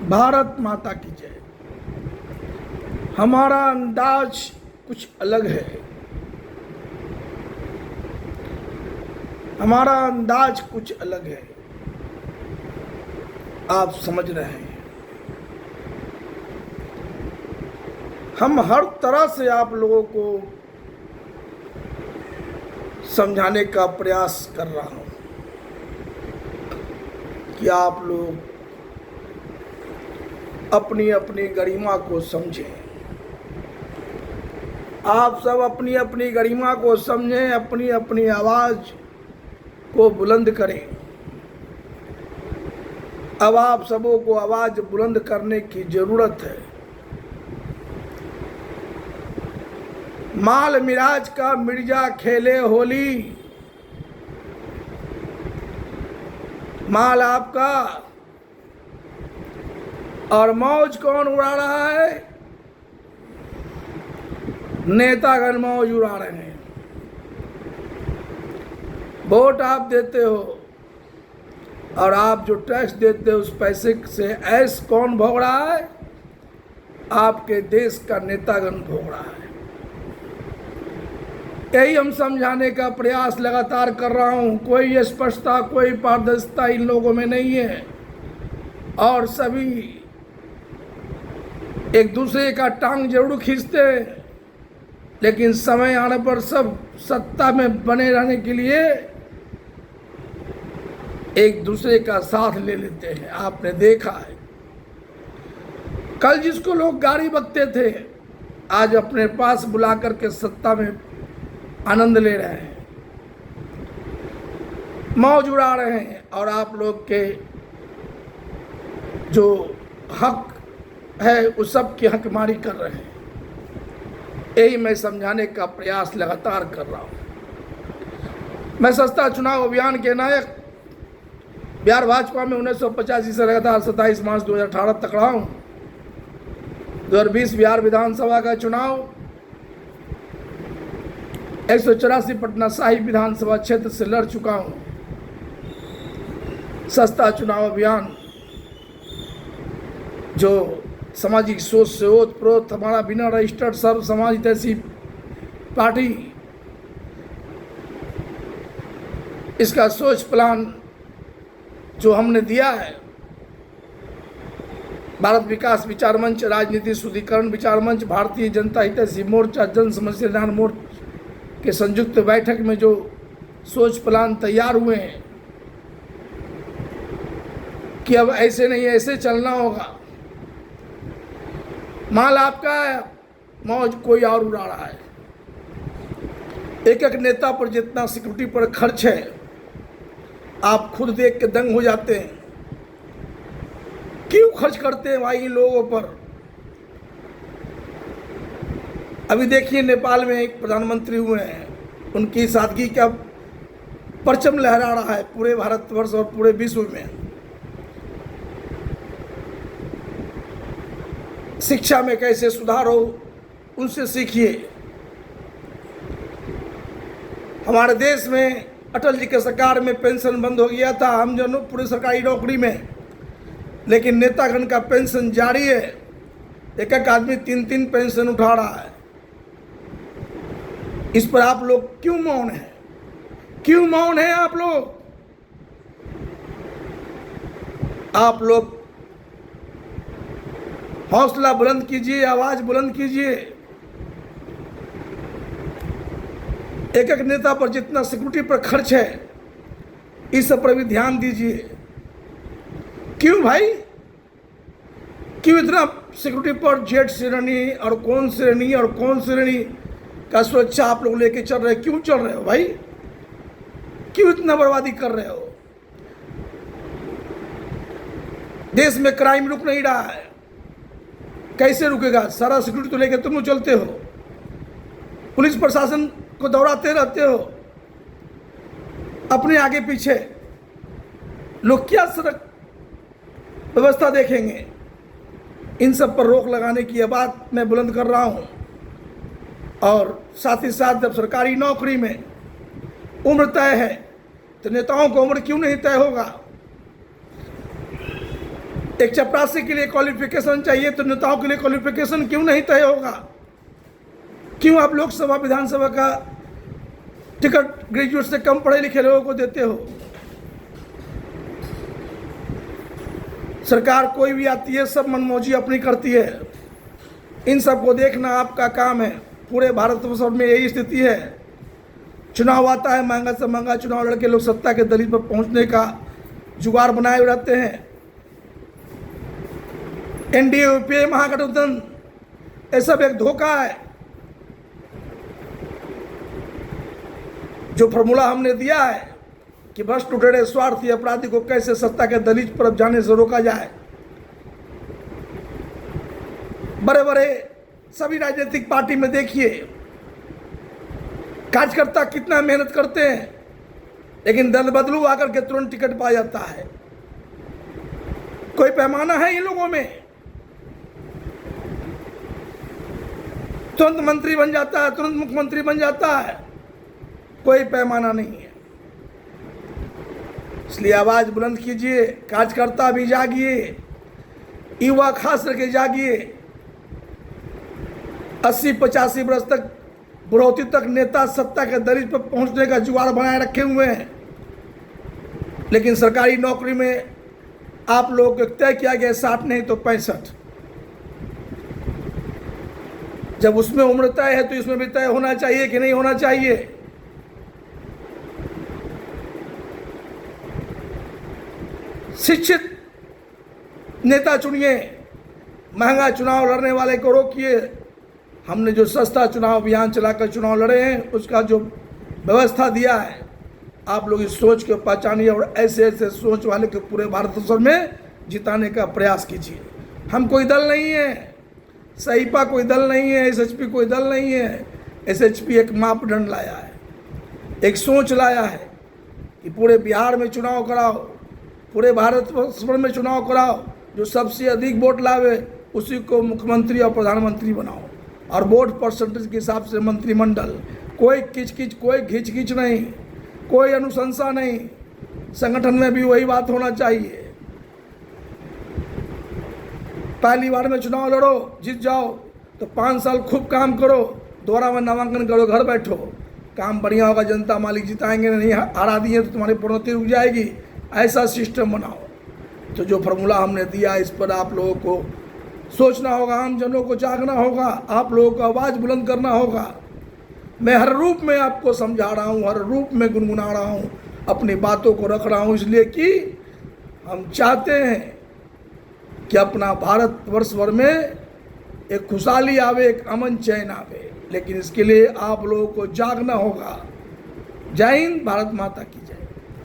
भारत माता की जय। हमारा अंदाज कुछ अलग है, हमारा अंदाज कुछ अलग है, आप समझ रहे हैं। हम हर तरह से आप लोगों को समझाने का प्रयास कर रहा हूं कि आप लोग अपनी अपनी गरिमा को समझें। आप सब अपनी अपनी गरिमा को समझें, अपनी अपनी आवाज को बुलंद करें। अब आप सबों को आवाज बुलंद करने की जरूरत है। माल मिराज का मिर्जा खेले होली, माल आपका और मौज कौन उड़ा रहा है? नेतागण मौज उड़ा रहे हैं। वोट आप देते हो और आप जो टैक्स देते हो उस पैसे से ऐश कौन भोग रहा है? आपके देश का नेतागण भोग रहा है। यही हम समझाने का प्रयास लगातार कर रहा हूं। कोई स्पष्टता, कोई पारदर्शिता इन लोगों में नहीं है और सभी एक दूसरे का टांग जरूर खींचते हैं, लेकिन समय आने पर सब सत्ता में बने रहने के लिए एक दूसरे का साथ ले लेते हैं। आपने देखा है, कल जिसको लोग गाड़ी बकते थे आज अपने पास बुला करके सत्ता में आनंद ले रहे हैं, मौज उड़ा रहे हैं और आप लोग के जो हक है उस सब की हकमारी कर रहे हैं। यही मैं समझाने का प्रयास लगातार कर रहा हूं। मैं सस्ता चुनाव अभियान के नायक बिहार भाजपा में 1985 से लगातार 27 मार्च 2018 तक रहा हूं। 2020 बिहार विधानसभा का चुनाव 184 पटना साहिब विधानसभा क्षेत्र से लड़ चुका हूं। सस्ता चुनाव अभियान जो सामाजिक सोच से ओतप्रोत हमारा बिना रजिस्टर्ड सर्व समाज ऐसी पार्टी, इसका सोच प्लान जो हमने दिया है, भारत विकास विचार मंच, राजनीति शुद्धिकरण विचार मंच, भारतीय जनता हितैषी मोर्चा, जन समस्या निदान मोर्चा के संयुक्त बैठक में जो सोच प्लान तैयार हुए हैं कि अब ऐसे नहीं ऐसे चलना होगा। माल आपका है, मौज कोई और उड़ा रहा है। एक एक नेता पर जितना सिक्योरिटी पर खर्च है आप खुद देख के दंग हो जाते हैं। क्यों खर्च करते हैं भाई इन लोगों पर? अभी देखिए नेपाल में एक प्रधानमंत्री हुए हैं, उनकी सादगी का परचम लहरा रहा है पूरे भारतवर्ष और पूरे विश्व में। शिक्षा में कैसे सुधार हो उनसे सीखिए। हमारे देश में अटल जी के सरकार में पेंशन बंद हो गया था, हम जो पूरे सरकारी नौकरी में, लेकिन नेतागण का पेंशन जारी है। एक एक आदमी 3-3 पेंशन उठा रहा है। इस पर आप लोग क्यों मौन हैं? क्यों मौन हैं आप लोग? आप लोग हौसला बुलंद कीजिए, आवाज बुलंद कीजिए। एक एक नेता पर जितना सिक्योरिटी पर खर्च है इस सब पर भी ध्यान दीजिए। क्यों भाई? क्यों इतना सिक्योरिटी पर जेट श्रेणी और कौन श्रेणी और कौन श्रेणी का सुरक्षा आप लोग लेके चल रहे हैं? क्यों चल रहे हो भाई? क्यों इतना बर्बादी कर रहे हो? देश में क्राइम रुक नहीं रहा है, कैसे रुकेगा? सारा सिक्योरिटी तो लेके तुम लोग चलते हो, पुलिस प्रशासन को दौड़ाते रहते हो अपने आगे पीछे। लोग क्या सड़क व्यवस्था देखेंगे? इन सब पर रोक लगाने की बात मैं बुलंद कर रहा हूं। और साथ ही साथ जब सरकारी नौकरी में उम्र तय है तो नेताओं की उम्र क्यों नहीं तय होगा? एक चपरासी के लिए क्वालिफिकेशन चाहिए तो नेताओं के लिए क्वालिफिकेशन क्यों नहीं तय होगा? क्यों आप लोकसभा विधानसभा का टिकट ग्रेजुएट से कम पढ़े लिखे लोगों को देते हो? सरकार कोई भी आती है सब मनमौजी अपनी करती है। इन सबको देखना आपका काम है। पूरे भारतवर्ष में यही स्थिति है। चुनाव आता है, महंगा से महंगा चुनाव लड़के लोग सत्ता के दलील पर पहुंचने का जुगाड़ बनाए हुए रहते हैं। एनडीए यूपीए महागठबंधन ये सब एक धोखा है। जो फॉर्मूला हमने दिया है कि भ्रष्ट लुटेरे स्वार्थी अपराधी को कैसे सत्ता के दलील पर जाने से रोका जाए। बड़े बड़े सभी राजनीतिक पार्टी में देखिए कार्यकर्ता कितना मेहनत करते हैं, लेकिन दल बदलू आकर के तुरंत टिकट पा जाता है। कोई पैमाना है इन लोगों में? तुरंत मंत्री बन जाता है, तुरंत मुख्यमंत्री बन जाता है, कोई पैमाना नहीं है। इसलिए आवाज बुलंद कीजिए, कार्यकर्ता भी जागिए, युवा खास करके जागिए। 80-85 वर्ष तक बुढ़ौती तक नेता सत्ता के दलील पर पहुंचने का जुगाड़ बनाए रखे हुए हैं, लेकिन सरकारी नौकरी में आप लोगों को तय किया गया 60 नहीं तो 65। जब उसमें उम्र तय है तो इसमें भी तय होना चाहिए कि नहीं होना चाहिए? शिक्षित नेता चुनिए, महंगा चुनाव लड़ने वाले को रोकिए। हमने जो सस्ता चुनाव अभियान चलाकर चुनाव लड़े हैं उसका जो व्यवस्था दिया है, आप लोग इस सोच को पहचानिए और ऐसे ऐसे सोच वाले को पूरे भारतवर्ष में जिताने का प्रयास कीजिए। हम कोई दल नहीं है, सहीपा कोई दल नहीं है, एसएचपी कोई दल नहीं है। एसएचपी एक मापदंड लाया है, एक सोच लाया है कि पूरे बिहार में चुनाव कराओ, पूरे भारतवर्ष में चुनाव कराओ, जो सबसे अधिक वोट लावे उसी को मुख्यमंत्री और प्रधानमंत्री बनाओ, और वोट परसेंटेज के हिसाब से मंत्रिमंडल। कोई किचकिच, कोई घिच नहीं, कोई अनुशंसा नहीं। संगठन में भी वही बात होना चाहिए। पहली बार में चुनाव लड़ो, जीत जाओ तो 5 साल खूब काम करो, दोबारा में नामांकन करो, घर बैठो, काम बढ़िया होगा, जनता मालिक जिताएंगे। नहीं हरा दिए तो तुम्हारी प्रोन्नति रुक जाएगी। ऐसा सिस्टम बनाओ। तो जो फार्मूला हमने दिया इस पर आप लोगों को सोचना होगा, आम जनों को जागना होगा, आप लोगों को आवाज़ बुलंद करना होगा। मैं हर रूप में आपको समझा रहा हूँ, हर रूप में गुनगुना रहा हूँ, अपनी बातों को रख रहा हूँ, इसलिए कि हम चाहते हैं कि अपना भारतवर्ष भर में एक खुशहाली आवे, एक अमन चैन आवे। लेकिन इसके लिए आप लोगों को जागना होगा। जय हिंद, भारत माता की।